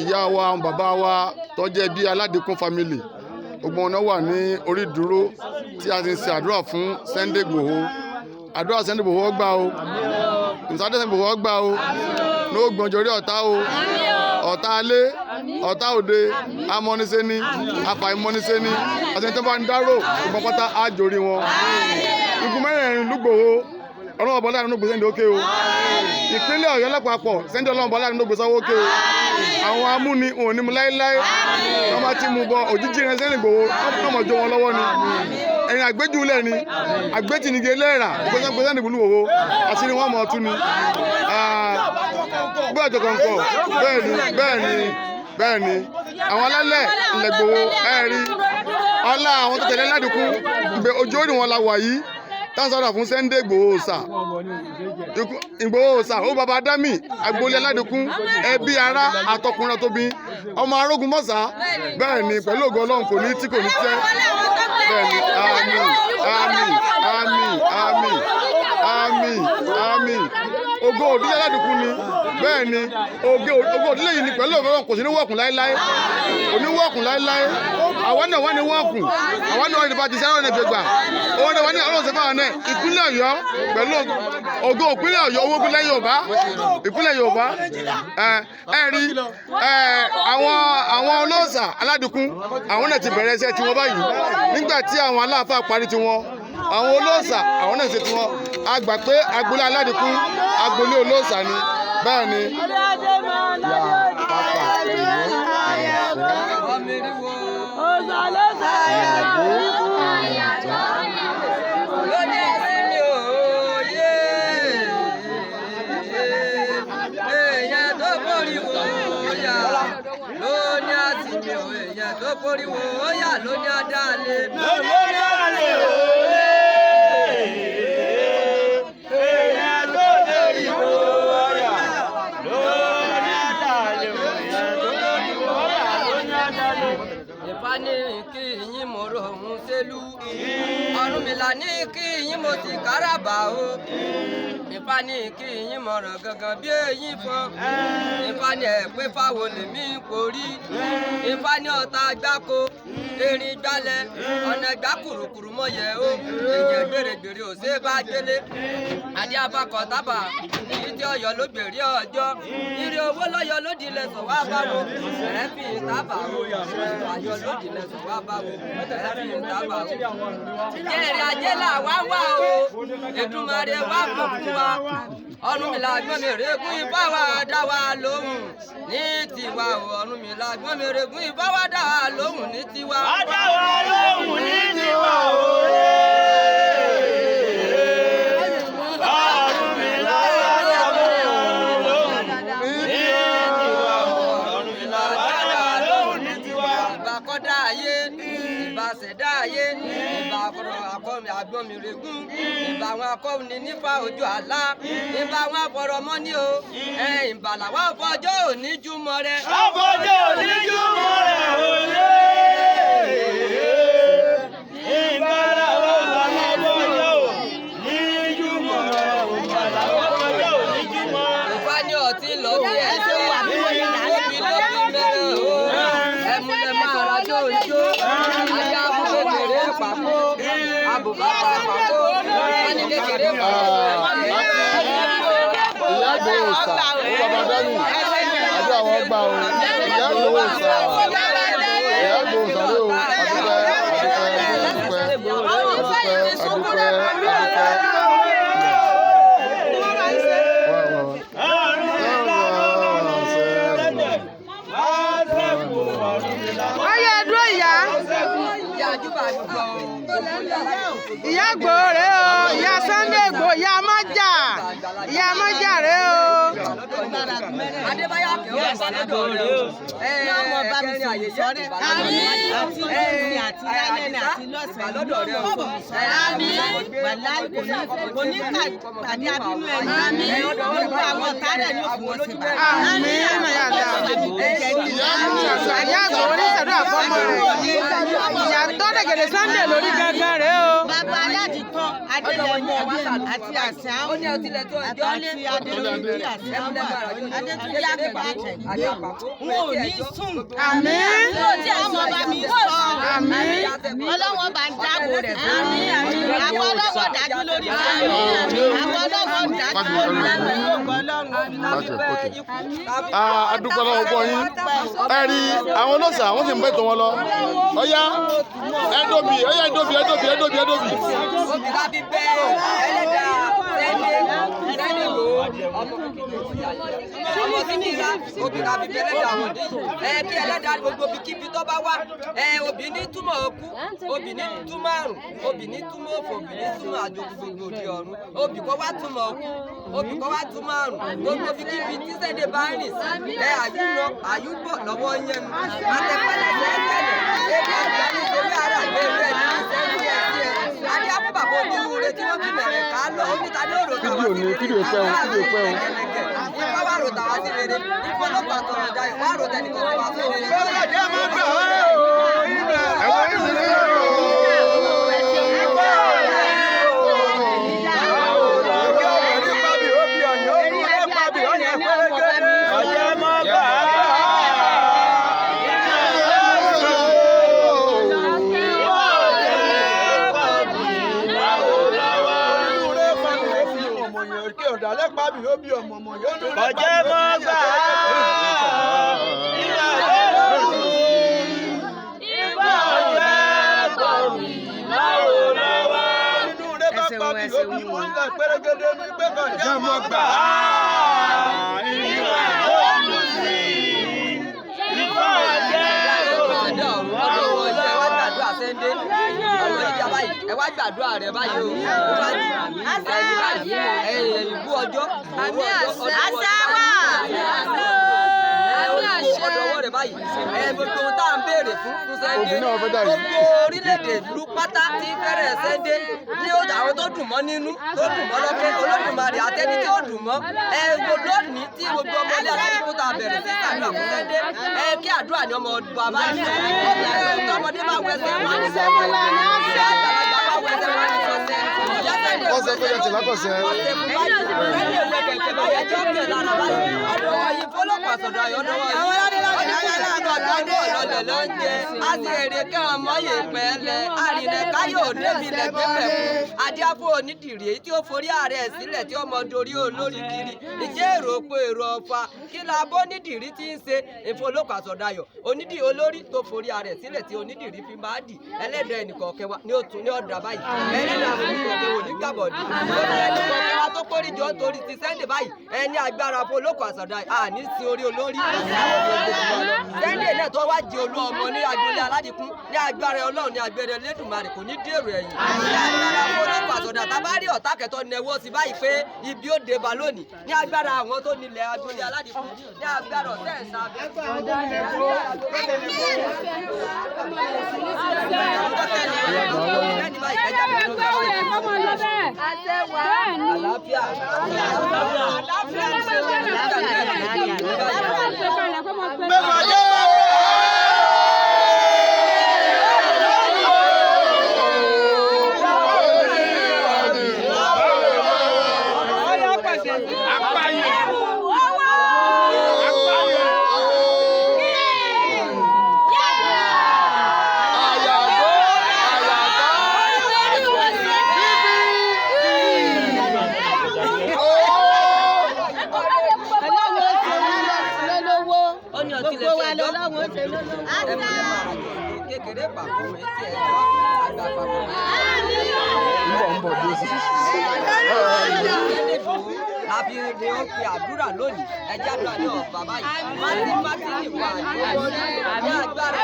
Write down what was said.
ìyá wa bàbá wa tó jẹ́ bí Aládìkún family gbogbo wọn wà ní orí ìdúró tí a ti ń ṣe àdúrà fún Sunday Igboho. Àdúrà Sunday Igboho gbà o, ìsàdé Sunday Igboho gbà o, ní ó gbọ̀njọ́ rí ọ̀tá o, ọ̀tá alé ọ̀tá òde amọ́nisẹ́ni afàìmọ́nisẹ́ni àti ẹni tó bá ń dárò gbogbo pátá àjòrí wọn. Igun mẹ́rẹ̀ẹ̀rin lúgbòho ọlọ́wọ́ bọ́lá nínú gbèsè ní òkè o. Ìpínlẹ̀ Ọ̀yọ́ lápapọ̀ Sunday ọlọ́wọ́ bọ́lá nínú gbèsè òkè o. Àwọn amúni òun ní mu láéláé wọ́n bá ti mú bọ òjijì rẹ̀ Sunday Igboho ọmọ jó wọn lọ́wọ́ ni. Ẹ̀yin àgbéjúlẹ̀ ni àgbétìnigé lẹ́ẹ̀rà gbèsè Sunday Igboho àṣírí wọn mọ̀ ọ́ tún ni. Bẹ́ẹ̀ tó kọ̀ǹkọ̀ bẹ́ẹ̀ ni àwọn alálẹ̀ ilẹ̀ Igboho ẹ̀rí ọlá àwọn tó tẹ̀lé Aládìkún ojú orí wọn la wà yìí táwọn sọ̀rọ̀ fún Sunday Igboho sà Igboho sà ó bàbá Dámì agboolé Aládìkún ẹbí ará àtọkùnrin tóbi ọmọ arógun mọ́sà bẹ́ẹ̀ ni pẹ̀lú ògo Ọlọ́run kò ní tí kò ní tẹ́ bẹ́ẹ̀ ni àmín ògo òdílé Aládìkún ni bẹ́ẹ̀ ni ògo òdílé yìí ni pẹ̀lú ògo Ọlọ́run kò sí ní wọ́ọ̀kùn láéláé oníwọ́ọ̀kùn láéláé àwọn náà wọ́n ní wọ́ọ̀kùn àwọn náà wọ́n ní bá ti sẹ́wọ̀n ẹ̀gbẹ̀gbà òun náà wọ́n ní Ọlọ́run sẹ́fà wọn náà ìpínlẹ̀ Ọ̀yọ́ pẹ̀lú ògo ìpínlẹ̀ Ọ̀yọ́ owó ìpínlẹ̀ Yorùbá rí àwọn olóòṣà Aládìkún àwọn náà ti bẹ̀rẹ̀ iṣẹ́ tiwọn báyìí nígbà tí àwọn aláàfáà parí tiwọn àwọn olóòṣà àwọn náà ṣe tiwọn a gbà pé agboolé Aládìkún agboolé olóòṣà ni bẹ́ẹ̀ ni. Ìfani kí yín mo rohun sẹ́lú Ọ̀rúnmìlà ní kí yín mo ti káràbà o. Ìfani kí yín mo ràn gangan bí eyín fọn. Ìfani ẹ̀ pé fáwọn lèmi kò rí. Ìfani ọ̀tá gbáko erin gbalẹ̀ ọ̀nà ẹgbà kùrùkùrù mọ̀ yẹ o. Èyàn gbèrègbèrè ò ṣe bá gbélé. Adé abakọ̀ tábà èyí tí Ọ̀yọ́ ló gbèrè ọjọ́. Ire owó lọ́yọ̀ lódì ilẹ̀ sọ̀ wá bá wo. Ẹ fi tábà o. Ayọ̀ lódì ilẹ̀ sọ̀ wá bá wo. Ẹ fi tábà o. Jẹ́rìí ajé là wá wá o. Èdùmàrè wá kò fún wa. Ọ̀rúnmìlà gbọ́mèrè gún ifá wa dá wa lóhùn ní tiwa o. Ọ̀rúnmìlà gbọ́mèrè gún ifá wa dá wa lóhùn ní tiwa. Dá wa lóhùn ní tiwa o. Ọ̀rúnmìlà wá dá wa lóhùn ní tiwa o. Ọ̀rúnmìlà wá dá wa lóhùn ní tiwa. Ìbà kọ́dá ayé, ìbà ṣẹ̀dá ayé, ìbà akọ́mi agbọ́mìrègún, ìbà àwọn akọ́ni nípa ojú àlá, ìbà àwọn afọ̀rọ̀mọ́ ní o, ìbà làwọn afọjọ́ òní júmọ́ rẹ̀. Afọjọ́ òní júmọ́ rẹ̀ òye. Ìbà làwọn afọjọ́ òní júmọ́ rẹ̀ òye. Afọjọ́ òní júmọ́ rẹ̀. Ìfá ní ọtí lọ bí ẹsẹ̀ wà bí lóbi mẹ́rẹ̀ o, ẹ̀múlẹ̀ máa rajó ìjó, ajá abúlé bèrè pàkó, àbùbá pàkó, wọ́n ní kékeré pàkó. Ìyá Igboho sà ó bàbá Dámì àjọ àwọn gbà o. Ìyá Igboho sà Ìyá Igboho sà lé o Ìyá Igboho rè o, ìyá Sunday Igboho, ìyá Mọ́jà rè o. Adébáyọ̀ kí wọ́n bá lọ́dọ̀ rẹ̀ o. Ọmọ bá mi sọ̀rọ̀ àmín àti lóyún àti lálẹ́ àti lọ́sàn-án lọ́dọ̀ rẹ̀ o. Àmín wàláì kò ní pàdé abínú ẹni. Àmín gbogbo àwọn ọ̀tá rẹ̀ ní òfin wọn ti bá. Àmín ìyá Igboho ní sàdúrà fọ́mọ rẹ̀. Ìyá tó dẹ̀gẹ̀dẹ̀ Sunday lórí gángan rẹ̀ o. Bàbá Aládìkún àti àṣà àti adélórí àṣà wà adétúnjì àgbàjẹ n ò ní sùn àmín tí àwọn ọba mi sọ àmín ọlọ́wọ́ bá ń dáàbò rẹ̀ àmín àwọn ọlọ́wọ́ dájú lórí àwọn ọlọ́wọ́ dájú lórí adúpẹ́ lọ́wọ́ gbọ́ yín ẹ rí àwọn olóòṣà wọ́n sì ń bẹ̀tọ̀ wọn lọ ọ̀yá ẹ̀dọ́bì ọ̀yá ẹ̀dọ́bì. Obì bá bí bẹ́ ẹlẹ́dàá sẹ́ndé lò ọmọ tí kì í ra obì bá bí bẹ́ ẹlẹ́dàá wọ̀dí kí ẹlẹ́dàá gbogbo kíbi tó bá wá obì ní túmọ̀ okú obì ní túmọ̀ àrùn obì ní túmọ̀ òfò obì ní túmọ̀ àjòkú gbogbo òde ọ̀run obì kọ́ wá túmọ̀ okú obì kọ́ wá túmọ̀ àrùn gbogbo kíbi tí sẹ́ndé bá rìn sí àyúnà àyúbọ̀ lọ́wọ́ yẹn àtẹ̀pẹ̀lẹ̀ sẹ́ńtẹ̀lẹ̀ ebi àgbà ní ìṣẹ́lẹ̀ ara gbẹ̀rẹ̀ ní ìṣẹ́lẹ̀ adé àbúbàbọ̀ onírúurú tí wọ́n fi bẹ̀rẹ̀ ká lọ onítàdé òrò tàwa sí rere ìfọ́ wà rò tàwa sí rere ìfọ́ ló pa tọ̀rọ̀ dá ìfọ́ àrò tẹnìkan tó wá sí rere. Ọjẹ́ mọ́ gbà ìlà ìbá ọ̀rẹ́ kọ̀wé láwo lọ́wọ́. Inú rẹ̀ bá pàbí ó bí wọ́n lẹ̀ pẹ́rẹ́gẹ́dẹ́ ní pé kọjá mọ́ gbà ìlà olùsí ìbá ọ̀rẹ́ ẹ wá gbàdúrà rẹ báyìí o ìbú ọjọ́ ọdọwọ rẹ báyìí gbogbo tá à ń béèrè fún Sunday gbogbo orílẹ̀-èdè ìlú pátá tí fẹ́rẹ̀ Sunday ní àwọn tó dùn mọ́ nínú tó dùn mọ́ lọ́kẹ́ Olódùmarè àtẹni tí ó dùn mọ́ lónìí tí gbogbo ọmọ ilé aládìkún tá a bẹ̀rẹ̀ sí àdúrà fún Sunday kí àdúrà ni ọmọ bàbá yìí tọmọdé bá wẹsẹ̀ wá ní sẹ́wọ̀n àgbàlagbà bá wẹsẹ̀ wá ní sọ́sẹ̀ ọ̀sẹ̀ tó yẹ ti lákọ̀ọ́sẹ̀. Adíáfó onídìrí èyí tí ó forí ààrẹ sílẹ̀ tí ó mọ dorí olórí kiri ìjẹ́ èrò pé èrò ọ̀fà kí la bó nídìrí tí ń ṣe ìfolókò àsọdayọ̀ onídìí olórí tó forí ààrẹ sílẹ̀ tí onídìrí fi máa dì ẹlẹ́dàá ẹnìkọ̀ọ̀kẹ́ wa ní òtún ní ọ̀dà báyìí ẹlẹ́dàá ẹnìkọ̀ọ̀kẹ́ wò ní gbàbọ̀dì ẹnìkọ̀ọ̀kẹ́ wa tó kórìjọ torí ti Sunday báyìí ẹni agbára folókò àsọdayọ̀ àní sí orí olórí Sunday náà tó wá di olú ọmọ ní agboolé aládìkún ní agbára Ọlọ́run ní agbára Elédùmarè kò ní dèrò ẹ̀yìn ní agbára folókò àsọdayọ̀ tábàárí ọ̀tá kẹtọ́ nẹwọ́ sí báyìí pé ibi ó dé bá lónìí ní agbára àwọn tó nílẹ̀ agboolé aládìkún ní agbára ọ̀tẹ̀ ẹ̀sà kékeré pàpọ̀ etí ẹ̀jọ́ àgbà pàpọ̀ àbí ni ó pe àdúrà lónìí ẹjẹ́ àdúrà ní ọ̀pá báyìí máti nìwà ní agbára